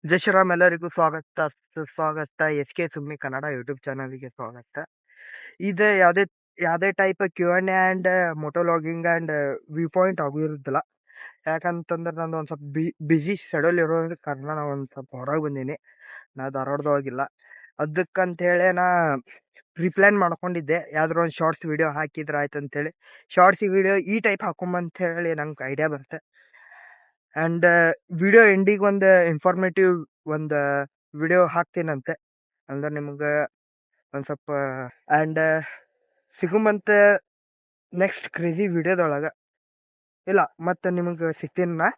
ಜೈ ಶ್ರೀರಾಮ್. ಎಲ್ಲರಿಗೂ ಸ್ವಾಗತ ಸುಸ್ವಾಗತ. S K Summi Kannada YouTube ಚಾನಲ್ಗೆ ಸ್ವಾಗತ. ಇದು ಯಾವುದೇ type Q&A motovlogging and view point ಆಗಿರೋದಿಲ್ಲ. ಯಾಕಂತಂದ್ರೆ ನಂದು ಒಂದು ಸ್ವಲ್ಪ ಬಿಜಿ ಶೆಡ್ಯೂಲ್ ಇರೋ ಕಾರಣ ನಾನು ಒಂದು ಸ್ವಲ್ಪ ಹೊರಗೆ ಬಂದೀನಿ. ನಾ ಧಾರವಾಡದವಾಗಿಲ್ಲ. ಅದಕ್ಕಂತೇಳಿ ನಾ ಪ್ರಿಪ್ಲ್ಯಾನ್ ಮಾಡ್ಕೊಂಡಿದ್ದೆ, ಯಾವ್ದಾರು ಒಂದು ಶಾರ್ಟ್ಸ್ ವಿಡಿಯೋ ಹಾಕಿದ್ರೆ ಆಯ್ತು ಅಂತೇಳಿ. ಶಾರ್ಟ್ಸ್ ವಿಡಿಯೋ ಈ ಟೈಪ್ ಹಾಕೊಂಬಂತೇಳಿ ನಂಗೆ ಐಡಿಯಾ ಬರುತ್ತೆ. ಆ್ಯಂಡ್ ವಿಡಿಯೋ ಎಂಡಿಗೆ ಒಂದು ಇನ್ಫಾರ್ಮೇಟಿವ್ ಒಂದು ವಿಡಿಯೋ ಹಾಕ್ತೀನಂತೆ. ಅಂದ್ರೆ ನಿಮ್ಗೆ ಒಂದು ಸ್ವಲ್ಪ ಆ್ಯಂಡ್ ಸಿಗುಮಂತ ನೆಕ್ಸ್ಟ್ ಕ್ರೇಜಿ ವಿಡಿಯೋದೊಳಗೆ ಇಲ್ಲ ಮತ್ತು ನಿಮಗೆ ಸಿಗ್ತೀನಿ.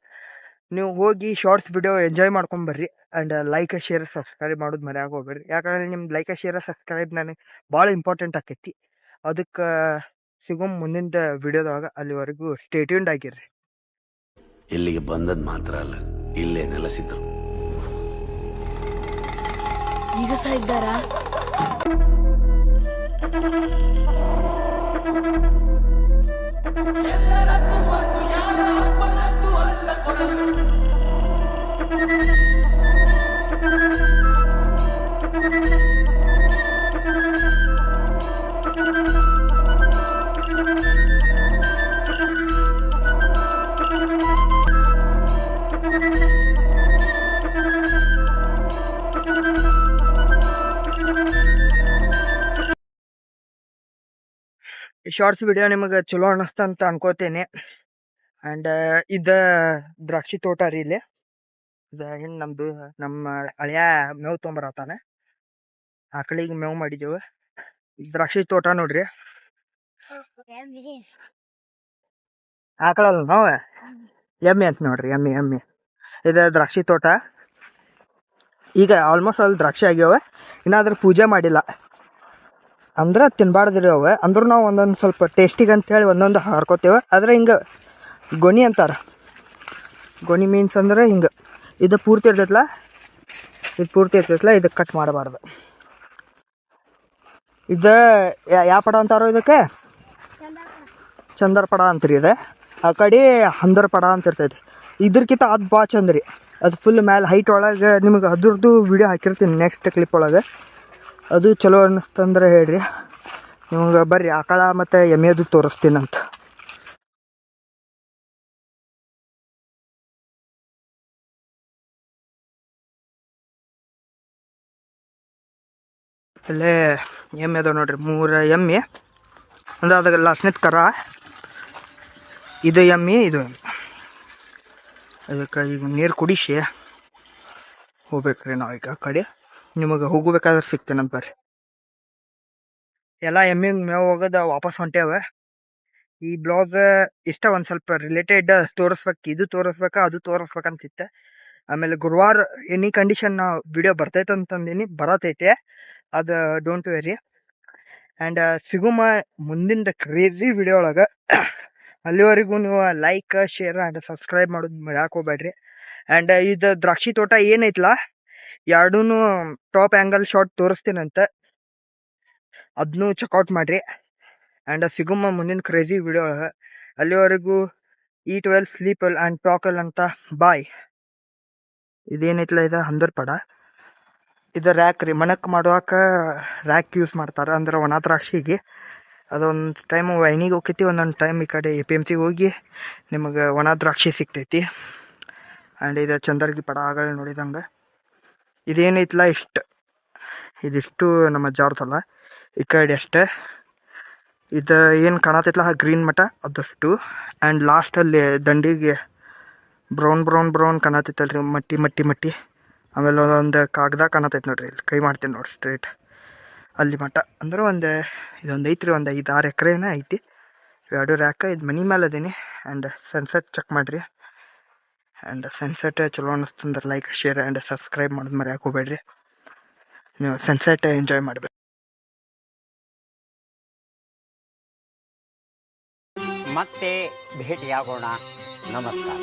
ನೀವು ಹೋಗಿ ಶಾರ್ಟ್ಸ್ ವಿಡಿಯೋ ಎಂಜಾಯ್ ಮಾಡ್ಕೊಂಬರ್ರಿ. ಆ್ಯಂಡ್ ಲೈಕ್ ಶೇರ್ ಸಬ್ಸ್ಕ್ರೈಬ್ ಮಾಡೋದು ಮರ್ಯಾಗ ಹೋಗ್ಬೇಡ್ರಿ. ಯಾಕಂದ್ರೆ ನಿಮ್ಮ ಲೈಕ್ ಶೇರ್ ಸಬ್ಸ್ಕ್ರೈಬ್ ನನಗೆ ಭಾಳ ಇಂಪಾರ್ಟೆಂಟ್ ಆಕೈತಿ. ಅದಕ್ಕೆ ಸಿಗುಮ್ ಮುಂದಿನ ವಿಡಿಯೋದೊಳಗೆ. ಅಲ್ಲಿವರೆಗೂ ಸ್ಟೇ ಟ್ಯೂನ್ಡ್ ಆಗಿರ್ರಿ. ಇಲ್ಲಿಗೆ ಬಂದದ್ ಮಾತ್ರ ಅಲ್ಲ, ಇಲ್ಲೇ ನೆಲೆಸಿದ್ರು. ಈಗ ಸಹ ಇದ್ದಾರಾ? ಈ ಶಾರ್ಟ್ಸ್ ವಿಡಿಯೋ ನಿಮಗೆ ಚಲೋ ಅನ್ನಿಸ್ತ ಅಂತ ಅನ್ಕೋತೇನೆ. ಆ್ಯಂಡ್ ಇದು ದ್ರಾಕ್ಷಿ ತೋಟ ರೀ. ಇಲ್ಲಿ ಇದು ಏನು ನಮ್ಮ ಹಳೆಯ ಮೇವು ತೊಗೊಂಬರತ್ತಾನೆ. ಆಕಳಿಗೆ ಮೇವು ಮಾಡಿದ್ದೇವೆ. ದ್ರಾಕ್ಷಿ ತೋಟ ನೋಡ್ರಿ. ಆಕಳಲ್ಲ ನಾವು ಎಮ್ಮೆ ಅಂತ ನೋಡ್ರಿ. ಎಮ್ಮೆ ಇದು ದ್ರಾಕ್ಷಿ ತೋಟ. ಈಗ ಆಲ್ಮೋಸ್ಟ್ ಅಲ್ಲಿ ದ್ರಾಕ್ಷಿ ಆಗ್ಯಾವ. ಇನ್ನಾದ್ರೂ ಪೂಜೆ ಮಾಡಿಲ್ಲ ಅಂದ್ರೆ ತಿನ್ಬಾರ್ದ್ರಿ ಅವ. ಅಂದ್ರೂ ನಾವು ಒಂದೊಂದು ಸ್ವಲ್ಪ ಟೇಸ್ಟಿಗೆ ಅಂತೇಳಿ ಒಂದೊಂದು ಹಾರ್ಕೋತೇವೆ. ಆದರೆ ಹಿಂಗೆ ಗೊನಿ ಅಂತಾರೆ. ಗೊನಿ ಮೀನ್ಸ್ ಅಂದ್ರೆ ಹಿಂಗೆ ಇದು ಪೂರ್ತಿ ಇರ್ತೈತಲ್ಲ, ಇದಕ್ಕೆ ಕಟ್ ಮಾಡಬಾರ್ದು. ಇದು ಯಾವ ಪಡ ಅಂತಾರೋ ಇದಕ್ಕೆ? ಚಂದರ್ ಪಡ ಅಂತೀರಿ. ಇದು ಆ ಕಡೆ ಹಂದರ್ ಪಡ ಅಂತ ಇರ್ತೈತಿ. ಇದ್ರಕ್ಕಿಂತ ಅದು ಭಾಳ ಚಂದ ರೀ. ಅದು ಫುಲ್ ಮೇಲೆ ಹೈಟ್ ಒಳಗೆ ನಿಮಗೆ ಅದ್ರದ್ದು ವಿಡಿಯೋ ಹಾಕಿರ್ತೀನಿ ನೆಕ್ಸ್ಟ್ ಕ್ಲಿಪ್ ಒಳಗೆ. ಅದು ಚಲೋ ಅನ್ನಿಸ್ತಂದ್ರೆ ಹೇಳ್ರಿ. ನಿಮ್ಗೆ ಬರ್ರಿ ಆಕಳ ಮತ್ತು ಎಮ್ಮೆದು ತೋರಿಸ್ತೀನಂತ. ಅಲ್ಲೇ ಎಮ್ಮೆ ಅದಾವ ನೋಡ್ರಿ. 3 ಎಮ್ಮೆ ಅಂದ್ರೆ ಅದಾಗ ಲಾಸ್ಟ್ನೇದು ಕರ. ಇದು ಎಮ್ಮೆ, ಇದು ಎಮ್ಮೆ. ಅದಕ್ಕೆ ಈಗ ನೀರು ಕುಡಿಸಿ ಹೋಗ್ಬೇಕ್ರಿ ನಾವೀಗ ಆ ಕಡೆ. ನಿಮಗೆ ಹೋಗ್ಬೇಕಾದ್ರೆ ಸಿಗ್ತೇನಂತ ಬರ್ರಿ. ಎಲ್ಲ ಎಮ್ಮೆ ಮೇವು ಹೋಗೋದು ವಾಪಸ್ ಹೊಂಟೇವೆ. ಈ ಬ್ಲಾಗ್ ಇಷ್ಟ ಒಂದು ಸ್ವಲ್ಪ ರಿಲೇಟೆಡ್ ತೋರಿಸ್ಬೇಕು, ಇದು ತೋರಿಸ್ಬೇಕಾ ಅದು ತೋರಿಸ್ಬೇಕಂತಿತ್ತೆ. ಆಮೇಲೆ ಗುರುವಾರ ಎನಿ ಕಂಡೀಷನ್ ವಿಡಿಯೋ ಬರ್ತೈತೆ ಅಂತಂದೀನಿ, ಬರತೈತೆ. ಅದು ಡೋಂಟ್ ವೆರಿ. ಆ್ಯಂಡ್ ಸಿಗುಮ ಮುಂದಿನ ಕ್ರೇಜಿ ವಿಡಿಯೋ ಒಳಗೆ. ಅಲ್ಲಿವರೆಗೂ ನೀವು ಲೈಕ್ ಶೇರ್ ಆ್ಯಂಡ್ ಸಬ್ಸ್ಕ್ರೈಬ್ ಮಾಡೋದು ಮರ್ಯಾಕೆ ಹೋಗ್ಬೇಡ್ರಿ. ಆ್ಯಂಡ್ ಇದು ದ್ರಾಕ್ಷಿ ತೋಟ ಏನೈತಲ್ಲ, ಎರಡೂ ಟಾಪ್ ಆ್ಯಂಗಲ್ ಶಾಟ್ ತೋರಿಸ್ತೀನಂತೆ. ಅದನ್ನೂ ಚೆಕ್ಔಟ್ ಮಾಡಿರಿ. ಆ್ಯಂಡ್ ಸಿಗುಮ ಮುಂದಿನ ಕ್ರೇಜಿ ವಿಡಿಯೋ ಒಳಗೆ. ಅಲ್ಲಿವರೆಗೂ eat well, sleep well and talk well ಅಂತ ಬಾಯ್. ಇದೇನೈತಲ್ಲ, ಇದು ಹಂದರ್ ಪಡ. ಇದು ರ್ಯಾಕ್ ರೀ. ಮಣಕ್ಕೆ ಮಾಡುವಾಗ ರ್ಯಾಕ್ ಯೂಸ್ ಮಾಡ್ತಾರೆ. ಅಂದ್ರೆ ಒಣ ದ್ರಾಕ್ಷಿಗೆ ಅದೊಂದು ಟೈಮು ವೈನಿಗೆ ಹೋಗ್ತೈತಿ, ಒಂದೊಂದು ಟೈಮ್ ಈ ಕಡೆ APMC ಹೋಗಿ ನಿಮಗೆ ಒಣ ದ್ರಾಕ್ಷಿ ಸಿಗ್ತೈತಿ. ಆ್ಯಂಡ್ ಇದು ಚಂದರ್ಗಿ ಪಡ ಆಗಲೇ ನೋಡಿದಂಗೆ. ಇದೇನೈತಲ್ಲ ಇದಿಷ್ಟು ನಮ್ಮ ಅಜ್ಜಾವ್ರದಲ್ಲ. ಈ ಕಡೆ ಅಷ್ಟೇ. ಇದು ಏನು ಕಾಣತೈತಲ್ಲ ಗ್ರೀನ್ ಮಠ ಅದಷ್ಟು. ಆ್ಯಂಡ್ ಲಾಸ್ಟಲ್ಲಿ ದಂಡಿಗೆ ಬ್ರೌನ್ ಕಾಣತೈತಲ್ರಿ, ಮಟ್ಟಿ. ಆಮೇಲೆ ಒಂದು ಕಾಗದ ಕಾಣತೈತೆ ನೋಡ್ರಿ. ಇಲ್ಲಿ ಕೈ ಮಾಡ್ತೀನಿ ನೋಡ್ರಿ ಸ್ಟ್ರೇಟ್ ಅಲ್ಲಿ ಮಠ. ಅಂದ್ರೆ ಇದೊಂದು ಐತ್ರಿ, ಒಂದು 5-6 ಎಕರೆನ ಐತಿ. 2 ರ್ಯಾಕ. ಇದು ಮನಿ ಮೇಲೆ ಅದೀನಿ. ಆ್ಯಂಡ್ ಸನ್ಸೆಟ್ ಚೆಕ್ ಮಾಡಿರಿ. ಆ್ಯಂಡ್ ಸನ್ಸೆಟ್ ಚಲೋ ಅನ್ನಿಸ್ತಂದ್ರೆ ಲೈಕ್ ಶೇರ್ ಆ್ಯಂಡ್ ಸಬ್ಸ್ಕ್ರೈಬ್ ಮಾಡೋದು ಮರ್ಯಾಕೆ ಹೋಗ್ಬೇಡ್ರಿ. ನೀವು ಸನ್ಸೆಟ್ ಎಂಜಾಯ್ ಮಾಡಬೇಕು. ಮತ್ತೆ ಭೇಟಿಯಾಗೋಣ. ನಮಸ್ಕಾರ.